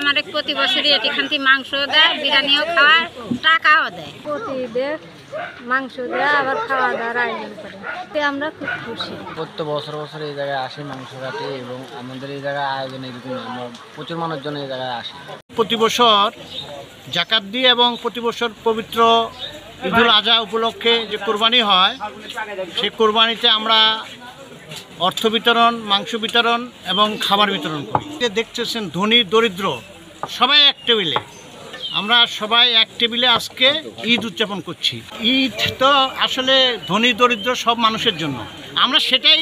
আমাদের প্রতি বছরই এখান থেকে মাংস দেয়, বিরিয়ানিও খাওয়ায়, টাকাও দেয়। প্রতিদের মাংস দেয়, আবার খাওয়া দাওয়ার আয়োজন করে। আমরা খুব খুশি। প্রত্যেক বছর এই জায়গায় আসি মাংস কাটি, এবং আমাদের এই জায়গায় আয়োজন এরকম আমরা প্রচুর মানুষজন এই জায়গায় আসি। প্রতি বছর জাকাত দিয়ে এবং প্রতি বছর পবিত্র ঈদুল আজহা উপলক্ষে যে কোরবানি হয়, সেই কোরবানিতে আমরা অর্থ বিতরণ, মাংস বিতরণ এবং খাবার বিতরণ করি। দেখতেছেন ধনী দরিদ্র সবাই এক টেবিলে, আমরা সবাই এক টেবিলে আজকে ঈদ উদযাপন করছি। ঈদ তো আসলে ধনী দরিদ্র সব মানুষের জন্য, আমরা সেটাই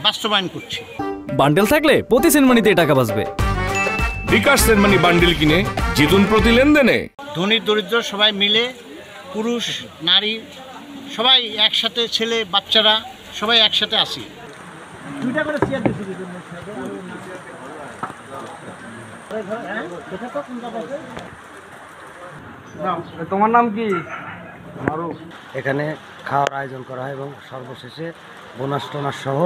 বাস্তবায়ন করছি। বান্ডেল থাকলে প্রতি সেনমানিতে টাকা বাঁচবে। বিকাশ সেনমানি বান্ডেল কিনে জিতুন প্রতি লেনদেনে। ধনী দরিদ্র সবাই মিলে, পুরুষ নারী সবাই একসাথে, ছেলে বাচ্চারা সবাই একসাথে আসি। তোমার নাম কি? এখানে খাওয়ার আয়োজন করা হয় এবং সর্বশেষে বোনাস টোনাস সহ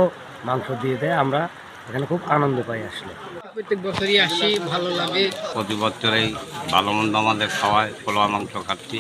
মাংস দিয়ে দেয়। আমরা এখানে খুব আনন্দ পাই। আসলে প্রত্যেক বছরই আসি, ভালো লাগে। প্রতি বছরেই ভালো মন্দ আমাদের খাওয়ায়, পোলা মাংস খাচ্ছি।